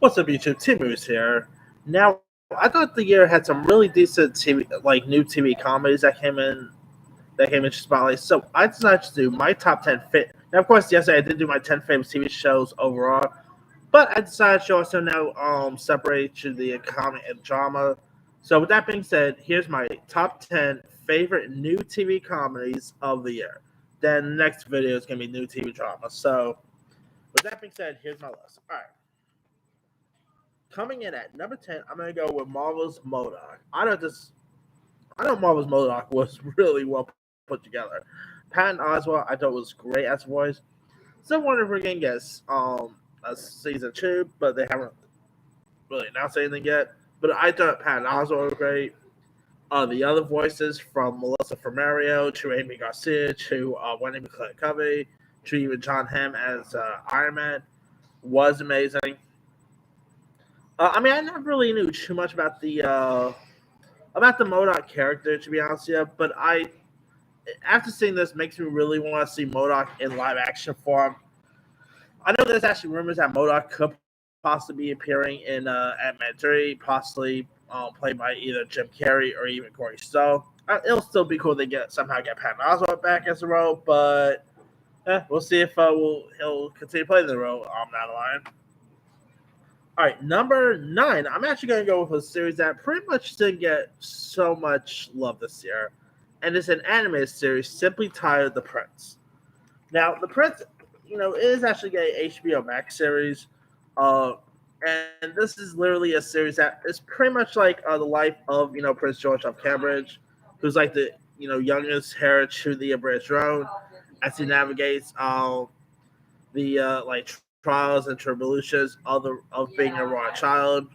What's up, YouTube? Timu's here. Now, I thought the year had some really decent TV, like new TV comedies that came in spotlight. So I decided to do my top 10 fit. Now, of course, yesterday I did do my 10 favorite TV shows overall, but I decided to also now separate to the comedy and drama. So with that being said, here's my top 10 favorite new TV comedies of the year. Then the next video is gonna be new TV drama. So with that being said, here's my list. All right. Coming in at number 10, I'm gonna go with Marvel's MODOK. I know Marvel's MODOK was really well put together. Patton Oswalt, I thought was great as a voice. Still wondering if we're gonna get a season 2, but they haven't really announced anything yet. But I thought Patton Oswalt was great. The other voices from Melissa Fermario to Amy Garcia to Wendy McClure-Covey to even John Hamm as Iron Man was amazing. I never really knew too much about the MODOK character, to be honest with you. But after seeing this, makes me really want to see MODOK in live action form. I know there's actually rumors that MODOK could possibly be appearing in Ant-Man 3, possibly played by either Jim Carrey or even Corey Stoll. It'll still be cool to somehow get Patton Oswalt back as the role, but we'll see if he'll continue playing the role down the line. All right, number 9. I'm actually going to go with a series that pretty much didn't get so much love this year, and it's an animated series simply titled The Prince. Now, The Prince, it is actually an HBO Max series, and this is literally a series that is pretty much like the life of Prince George of Cambridge, who's like the youngest heir to the British throne, as he navigates the trials and tribulations of being a royal child.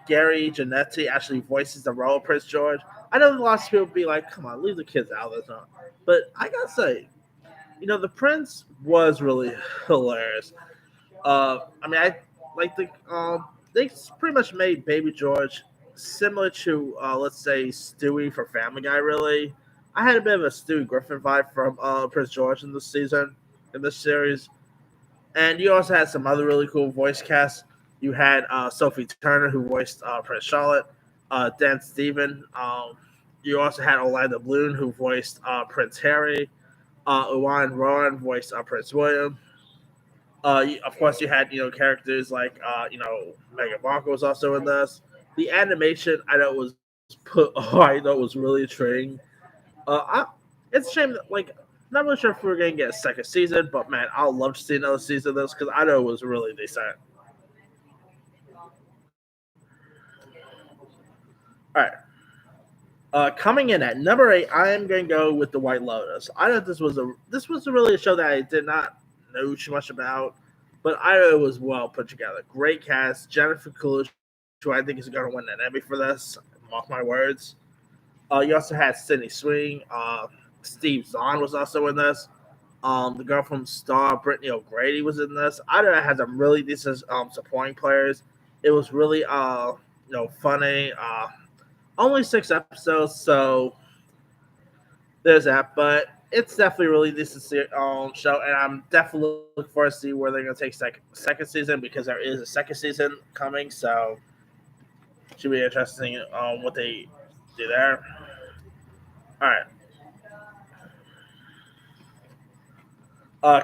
Gary Janetti actually voices the role of Prince George. I know lots of people be like, "Come on, leave the kids out of this," but I gotta say, the Prince was really hilarious. I like they pretty much made Baby George similar to let's say Stewie for Family Guy. Really, I had a bit of a Stewie Griffin vibe from Prince George in this season, in this series. And you also had some other really cool voice casts. You had Sophie Turner, who voiced Prince Charlotte, Dan Steven. You also had Orlando Bloom, who voiced Prince Harry. Owen Rowan voiced Prince William. Of course, you had characters like Meghan Markle was also in this. The animation I know was I thought was really intriguing. It's a shame that not really sure if we're gonna get a second season, but man, I'd love to see another season of this because I know it was really decent. All right. Coming in at number 8, I am going to go with The White Lotus. I thought this was really a show that I did not know too much about, but I know it was well put together. Great cast. Jennifer Coolidge, who I think is going to win an Emmy for this. Mark my words. You also had Sydney Sweeney. Steve Zahn was also in this. The girl from Star, Brittany O'Grady, was in this. I know it had some really decent supporting players. It was really funny. Only 6 episodes, so there's that. But it's definitely a really decent show, and I'm definitely looking forward to see where they're going to take second season, because there is a second season coming. So it should be interesting what they do there. All right.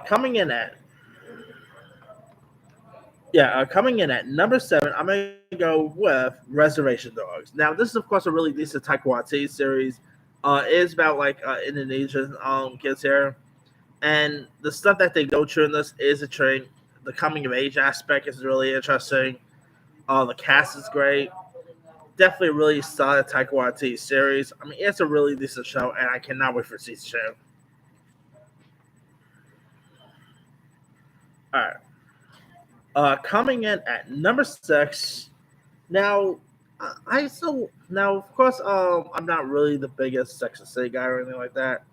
Coming in at number 7, I'm going to go with Reservation Dogs. Now, this is, of course, a really decent Taika Waititi series. It is about, Indonesian kids here. And the stuff that they go through in this is intriguing. The coming-of-age aspect is really interesting. The cast is great. Definitely a really solid Taika Waititi series. It's a really decent show, and I cannot wait for season 2. All right. Coming in at number 6. Now, of course, I'm not really the biggest Sex and the City guy or anything like that,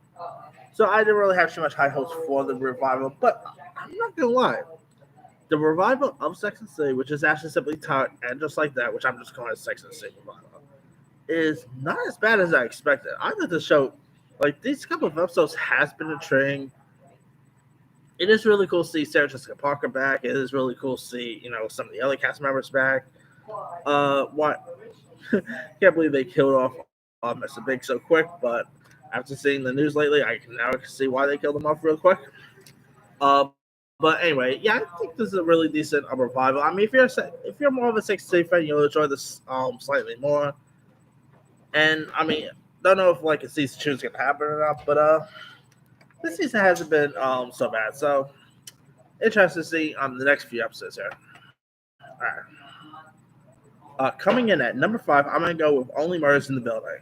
so I didn't really have too much high hopes for the revival. But I'm not gonna lie, the revival of Sex and the City, which is actually simply titled "And Just Like That," which I'm just calling Sex and the City revival, is not as bad as I expected. I thought the show, these couple of episodes, has been intriguing. it is really cool to see Sarah Jessica Parker back. It is really cool to see some of the other cast members back. What can't believe they killed off Mr. Big so quick, but after seeing the news lately, I can now see why they killed him off real quick. But anyway, yeah, I think this is a really decent revival. I mean, if you're more of a 60 fan, you'll enjoy this slightly more. And I mean, don't know if like a season two is gonna happen or not, but this season hasn't been so bad. So interested to see the next few episodes here. All right. Coming in at number 5, I'm gonna go with Only Murders in the Building.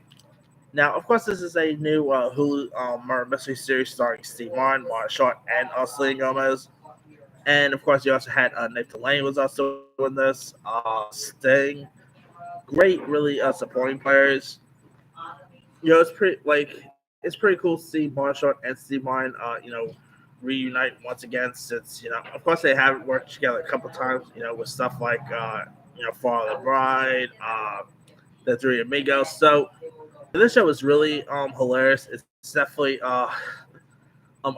Now, of course, this is a new Hulu murder mystery series starring Steve Martin, Martin Short, and Selena Gomez. And of course, you also had Nick Delaney was also in this. Sting, great, really supporting players. It's pretty cool to see Martin Short and Steve Martin, reunite once again. Since of course, they have worked together a couple times. With stuff like Father the Bride, the Three Amigos. So this show is really hilarious. It's definitely a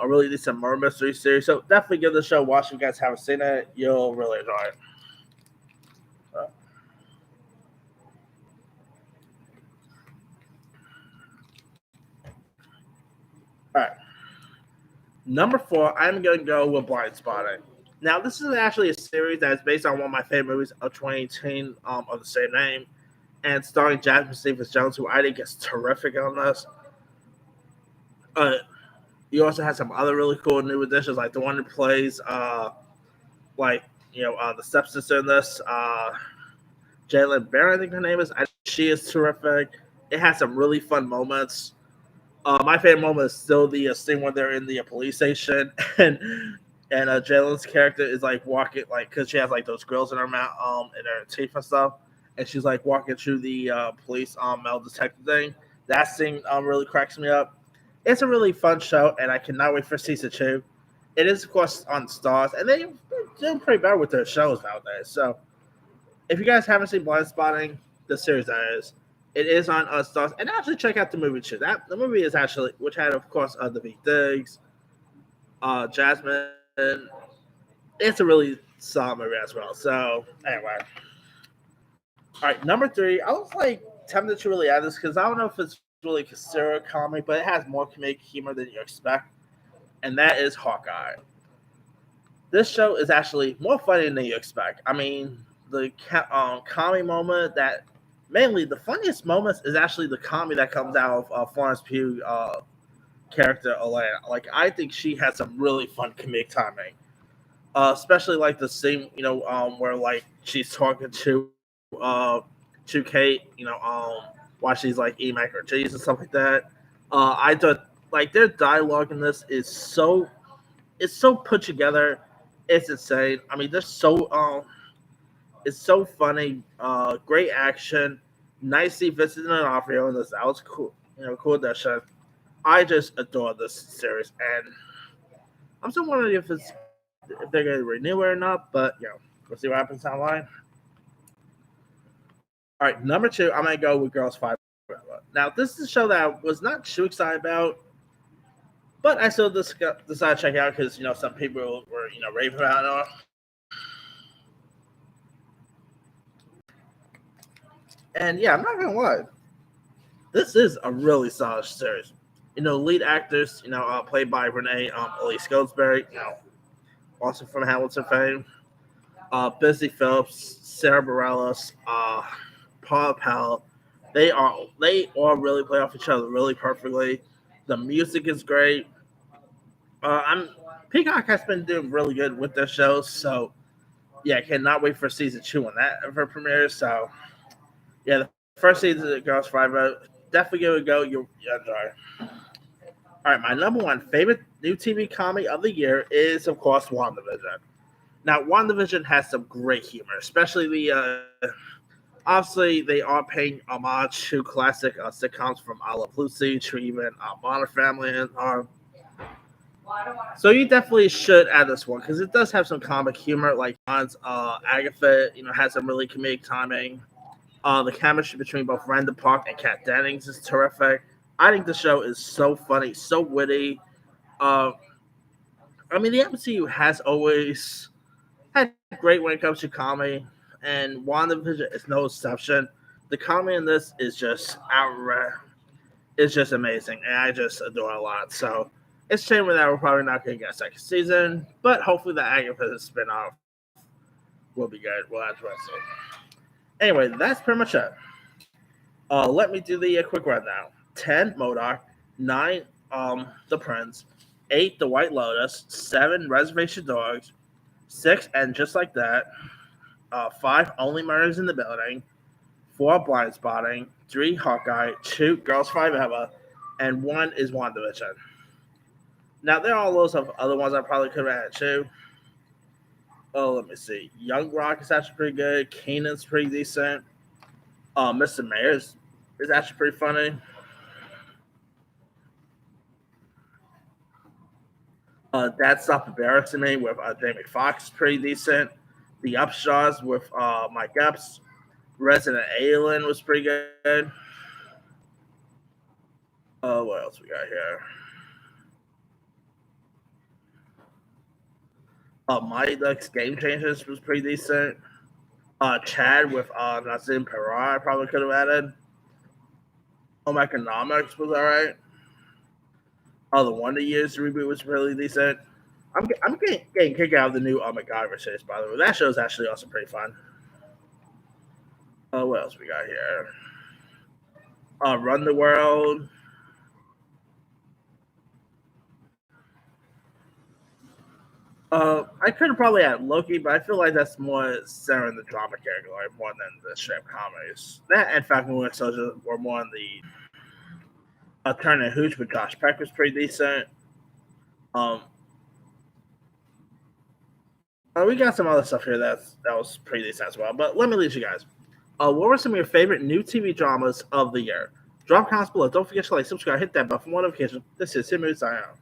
really decent murder mystery series. So definitely give the show a watch if you guys haven't seen it. You'll really enjoy it. Uh, all right. Number 4, I'm going to go with Blind Spotting. Now, this is actually a series that is based on one of my favorite movies of 2018 of the same name, and starring Jasmine Stevens Jones, who I think is terrific on this. Uh, you also have some other really cool new additions, like the one who plays, like the stepsister in this, Jalen Barron, I think her name is. She is terrific. It has some really fun moments. My favorite moment is still the scene when they're in the police station and Jalen's character is like walking like because she has like those grills in her mouth, in her teeth and stuff, and she's like walking through the police metal detector thing. That scene really cracks me up. It's a really fun show, and I cannot wait for season 2. It is of course on Stars, and they're doing pretty bad with their shows nowadays. So if you guys haven't seen Blind Spotting, the series that is, it is on Stars, and actually check out the movie too. That the movie is actually, which had of course the Big Digs, Jasmine. It's a really solid movie as well. So anyway, all right, number 3. I was like tempted to really add this because I don't know if it's really considered a comedy, but it has more comedic humor than you expect, and that is Hawkeye. This show is actually more funny than you expect. I mean, the comedy moment that mainly the funniest moments is actually the comedy that comes out of Florence Pugh character Elena. Like I think she has some really fun comedic timing, especially like the scene where like she's talking to Kate, while she's like eating mac and cheese and stuff like that. I thought like their dialogue in this is it's so put together. It's insane. I mean, they're so it's so funny. Great action. Nice to see Vincent D'Onofrio in this. That was cool. Cool addition. I just adore this series, and I'm still wondering if they're going to renew it or not. But we'll see what happens down the line. All right, number 2, I'm gonna go with Girls Five. Now, this is a show that I was not too excited about, but I still decided to check it out because some people were raving about it. And yeah, I'm not gonna lie, this is a really solid series. Lead actors, played by Renee Elise Goldsberry, also from Hamilton fame. Busy Phillips, Sarah Bareilles, Paul Powell. They all really play off each other really perfectly. The music is great. I'm Peacock has been doing really good with their shows, so yeah, I cannot wait for season 2 when that ever premieres. So yeah, the first season of Girls Five, definitely give it a go. You'll enjoy. All right, my number 1 favorite new TV comedy of the year is of course WandaVision. Now, WandaVision has some great humor, especially obviously they are paying homage to classic sitcoms from I Love Lucy to even Modern Family, and so you definitely should add this one because it does have some comic humor. Like Agatha, has some really comedic timing. The chemistry between both Randall Park and Kat Dennings is terrific. I think the show is so funny, so witty. Uh, I mean, the MCU has always had great when it comes to comedy, and WandaVision is no exception. The comedy in this is just outright, it's just amazing, and I just adore it a lot. So it's a shame that we're probably not going to get a second season, but hopefully the Agatha spinoff will be good. We'll have to see. Anyway, that's pretty much it. Let me do the quick rundown. 10, Modar. 9, The Prince. 8, The White Lotus. 7, Reservation Dogs. 6, And Just Like That. 5, Only Murders in the Building. 4, Blind Spotting. 3, Hawkeye. 2, Girls Five Eva. And 1 is WandaVision. Now, there are loads of other ones I probably could have added too. Oh, let me see. Young Rock is actually pretty good. Kanan's pretty decent. Mr. Mayor's is actually pretty funny. Dad Stop Embarrassing Me with Jamie Foxx is pretty decent. The Upshaws with Mike Epps. Resident Alien was pretty good. What else we got here? Mighty Ducks Game Changers was pretty decent. Chad with Nazim Pereira I probably could have added. Home Economics was alright. The Wonder Years reboot was really decent. I'm getting kicked out of the new MacGyver series, by the way. That show is actually also pretty fun. What else we got here? Run the World. I could have probably had Loki, but I feel like that's more centered in the drama category more than the straight comedies. That and Falcon Winter Soldier were more in the Turner Hooch with Josh Peck was pretty decent. We got some other stuff here that was pretty decent as well. But let me lead you guys. What were some of your favorite new TV dramas of the year? Drop comments below. Don't forget to like, subscribe, hit that bell for more notifications. This is Tim Mood signing out.